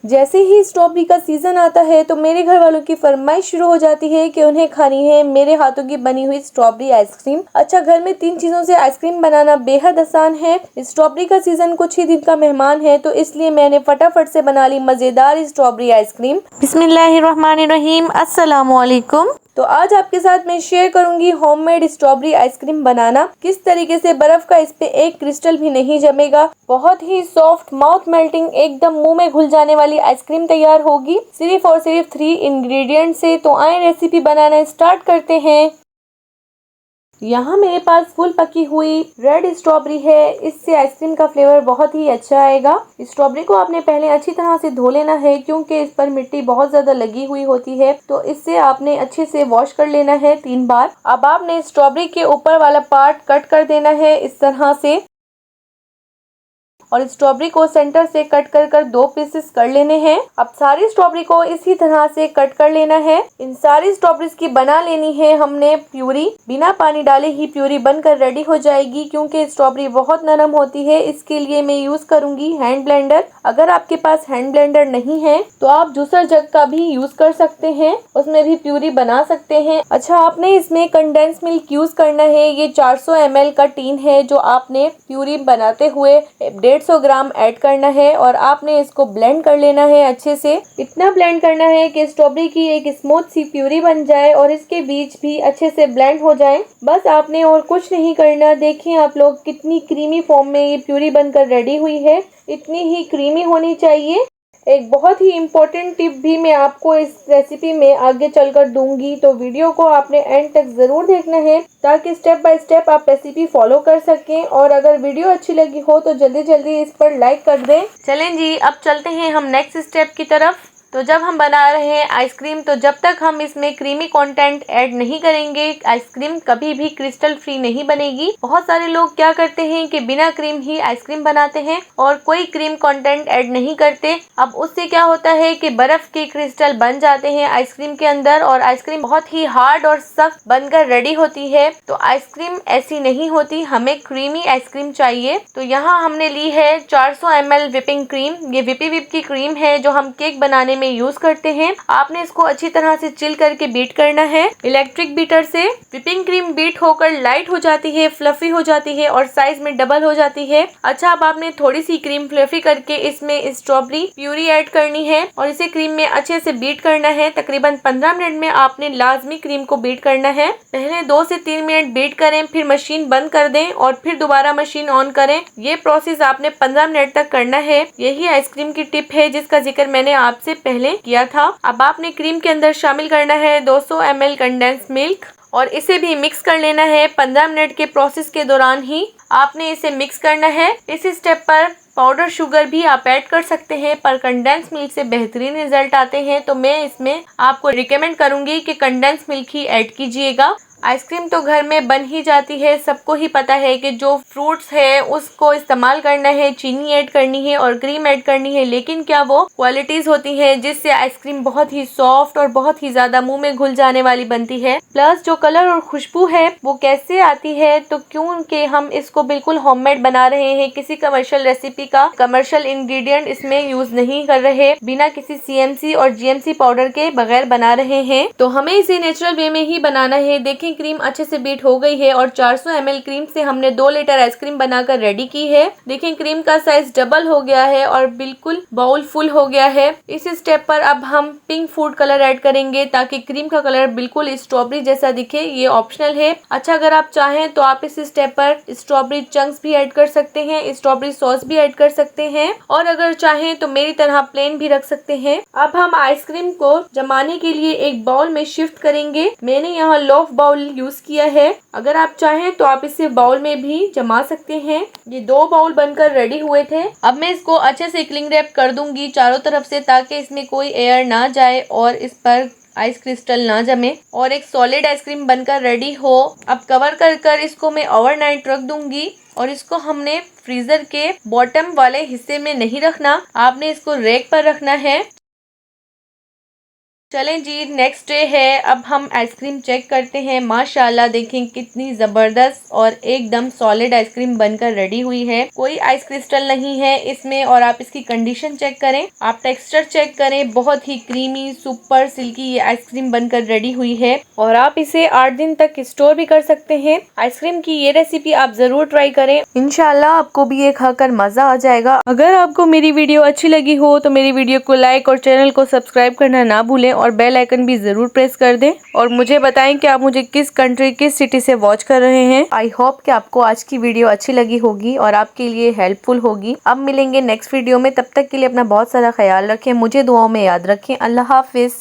जैसे ही स्ट्रॉबेरी का सीजन आता है तो मेरे घर वालों की फरमाइश शुरू हो जाती है कि उन्हें खानी है मेरे हाथों की बनी हुई स्ट्रॉबेरी आइसक्रीम। अच्छा, घर में 3 चीजों से आइसक्रीम बनाना बेहद आसान है। स्ट्रॉबेरी का सीजन कुछ ही दिन का मेहमान है, तो इसलिए मैंने फटाफट से बना ली मजेदार स्ट्रॉबेरी आइसक्रीम। बिस्मिल्लाहिर्रहमानिर्रहीम, अस्सलाम वालेकुम। तो आज आपके साथ मैं शेयर करूंगी होममेड स्ट्रॉबेरी आइसक्रीम बनाना, किस तरीके से बर्फ का इस पे एक क्रिस्टल भी नहीं जमेगा। बहुत ही सॉफ्ट, माउथ मेल्टिंग, एकदम मुंह में घुल जाने वाली आइसक्रीम तैयार होगी सिर्फ और सिर्फ 3 इंग्रेडिएंट से। तो आए रेसिपी बनाना स्टार्ट करते हैं। यहाँ मेरे पास फुल पकी हुई रेड स्ट्रॉबेरी है। इससे आइसक्रीम का फ्लेवर बहुत ही अच्छा आएगा। स्ट्रॉबेरी को आपने पहले अच्छी तरह से धो लेना है, क्योंकि इस पर मिट्टी बहुत ज्यादा लगी हुई होती है, तो इससे आपने अच्छे से वॉश कर लेना है 3 बार। अब आपने स्ट्रॉबेरी के ऊपर वाला पार्ट कट कर देना है इस तरह से, और स्ट्रॉबेरी को सेंटर से कट कर 2 पीसेस कर लेने हैं। अब सारी स्ट्रॉबेरी को इसी तरह से कट कर लेना है। इन सारी स्ट्रॉबेरीज की बना लेनी है हमने प्यूरी। बिना पानी डाले ही प्यूरी बनकर रेडी हो जाएगी, क्योंकि स्ट्रॉबेरी बहुत नरम होती है। इसके लिए मैं यूज करूंगी हैंड ब्लेंडर। अगर आपके पास हैंड ब्लेंडर नहीं है तो आप जूसर जग का भी यूज कर सकते हैं, उसमें भी प्यूरी बना सकते हैं। अच्छा, आपने इसमें कंडेंस मिल्क यूज करना है। ये 400 ml का टीन है जो आपने प्यूरी बनाते हुए 150 ग्राम ऐड करना है, और आपने इसको ब्लेंड कर लेना है अच्छे से। इतना ब्लेंड करना है कि स्ट्रॉबेरी की एक स्मूथ सी प्यूरी बन जाए और इसके बीच भी अच्छे से ब्लेंड हो जाए। बस आपने और कुछ नहीं करना। देखिए आप लोग, कितनी क्रीमी फॉर्म में ये प्यूरी बनकर रेडी हुई है। इतनी ही क्रीमी होनी चाहिए। एक बहुत ही इम्पोर्टेंट टिप भी मैं आपको इस रेसिपी में आगे चलकर दूंगी, तो वीडियो को आपने एंड तक जरूर देखना है, ताकि स्टेप बाय स्टेप आप रेसिपी फॉलो कर सकें। और अगर वीडियो अच्छी लगी हो तो जल्दी जल्दी इस पर लाइक कर दें। चलें जी, अब चलते हैं हम नेक्स्ट स्टेप की तरफ। तो जब हम बना रहे हैं आइसक्रीम, तो जब तक हम इसमें क्रीमी कंटेंट ऐड नहीं करेंगे, आइसक्रीम कभी भी क्रिस्टल फ्री नहीं बनेगी। बहुत सारे लोग क्या करते हैं कि बिना क्रीम ही आइसक्रीम बनाते हैं और कोई क्रीम कंटेंट ऐड नहीं करते। अब उससे क्या होता है कि बर्फ के क्रिस्टल बन जाते हैं आइसक्रीम के अंदर, और आइसक्रीम बहुत ही हार्ड और सख्त बनकर रेडी होती है। तो आइसक्रीम ऐसी नहीं होती, हमें क्रीमी आइसक्रीम चाहिए। तो यहाँ हमने ली है 400 ml विपिंग क्रीम। ये विपी विप की क्रीम है जो हम केक बनाने में यूज करते हैं। आपने इसको अच्छी तरह से चिल करके बीट करना है इलेक्ट्रिक बीटर से। विपिंग क्रीम बीट होकर लाइट हो जाती है, फ्लफी हो जाती है और साइज में डबल हो जाती है। अच्छा, अब आपने थोड़ी सी क्रीम फ्लफी करके इसमें स्ट्रॉबेरी प्यूरी ऐड करनी है और इसे क्रीम में अच्छे से बीट करना है। तकरीबन 15 मिनट में आपने लाजमी क्रीम को बीट करना है। पहले 2 से 3 मिनट बीट करें, फिर मशीन बंद कर दें और फिर दोबारा मशीन ऑन करें। ये प्रोसेस आपने 15 मिनट तक करना है। यही आइसक्रीम की टिप है जिसका जिक्र मैंने आपसे पहले किया था। अब आपने क्रीम के अंदर शामिल करना है 200 ml कंडेंस मिल्क और इसे भी मिक्स कर लेना है। 15 मिनट के प्रोसेस के दौरान ही आपने इसे मिक्स करना है। इस स्टेप पर पाउडर शुगर भी आप ऐड कर सकते हैं, पर कंडेंस मिल्क से बेहतरीन रिजल्ट आते हैं, तो मैं इसमें आपको रिकमेंड करूंगी कि कंडेंस मिल्क ही ऐड कीजिएगा। आइसक्रीम तो घर में बन ही जाती है, सबको ही पता है कि जो फ्रूट्स है उसको इस्तेमाल करना है, चीनी ऐड करनी है और क्रीम ऐड करनी है, लेकिन क्या वो क्वालिटीज होती हैं जिससे आइसक्रीम बहुत ही सॉफ्ट और बहुत ही ज्यादा मुंह में घुल जाने वाली बनती है। प्लस जो कलर और खुशबू है वो कैसे आती है, तो क्योंकि हम इसको बिल्कुल होममेड बना रहे हैं, किसी कमर्शियल रेसिपी का कमर्शियल इंग्रेडिएंट इसमें यूज नहीं कर रहे, बिना किसी सीएमसी और जीएमसी पाउडर के बगैर बना रहे हैं, तो हमें इसे नेचुरल वे में ही बनाना है। देखिए क्रीम अच्छे से बीट हो गई है और 400 ml क्रीम से हमने 2 लीटर आइसक्रीम बनाकर रेडी की है। देखिए क्रीम का साइज डबल हो गया है और बिल्कुल बाउल फुल हो गया है। इस स्टेप पर अब हम पिंक फूड कलर ऐड करेंगे ताकि क्रीम का कलर बिल्कुल स्ट्रॉबेरी जैसा दिखे। ये ऑप्शनल है। अच्छा, अगर आप चाहें तो आप इस स्टेप पर स्ट्रॉबेरी चंक्स भी ऐड कर सकते हैं, स्ट्रॉबेरी सॉस भी ऐड कर सकते हैं, और अगर चाहें तो मेरी तरह प्लेन भी रख सकते हैं। अब हम आइसक्रीम को जमाने के लिए एक बाउल में शिफ्ट करेंगे। मैंने यहाँ लॉफ बाउल यूज किया है, अगर आप चाहें तो आप इसे बाउल में भी जमा सकते हैं। ये 2 बाउल बनकर रेडी हुए थे। अब मैं इसको अच्छे से क्लिंग रैप कर दूंगी चारों तरफ से, ताकि इसमें कोई एयर ना जाए और इस पर आइस क्रिस्टल ना जमे और एक सॉलिड आइसक्रीम बनकर रेडी हो। अब कवर कर इसको मैं ओवरनाइट रख दूंगी, और इसको हमने फ्रीजर के बॉटम वाले हिस्से में नहीं रखना, आपने इसको रैक पर रखना है। चलें जी, नेक्स्ट डे है। अब हम आइसक्रीम चेक करते हैं। माशाल्लाह देखें कितनी ज़बरदस्त और एकदम सॉलिड आइसक्रीम बनकर रेडी हुई है। कोई आइस क्रिस्टल नहीं है इसमें। और आप इसकी कंडीशन चेक करें, आप टेक्सचर चेक करें, बहुत ही क्रीमी सुपर सिल्की ये आइसक्रीम बनकर रेडी हुई है। और आप इसे 8 दिन तक स्टोर भी कर सकते हैं। आइसक्रीम की ये रेसिपी आप जरूर ट्राई करें, इंशाल्लाह आपको भी ये खाकर मजा आ जाएगा। अगर आपको मेरी वीडियो अच्छी लगी हो तो मेरी वीडियो को लाइक और चैनल को सब्सक्राइब करना ना भूलें और बेल आइकन भी जरूर प्रेस कर दें। और मुझे बताएं कि आप मुझे किस कंट्री, किस सिटी से वॉच कर रहे हैं। आई होप कि आपको आज की वीडियो अच्छी लगी होगी और आपके लिए हेल्पफुल होगी। अब मिलेंगे नेक्स्ट वीडियो में, तब तक के लिए अपना बहुत सारा ख्याल रखें, मुझे दुआओं में याद रखें। अल्लाह हाफिज।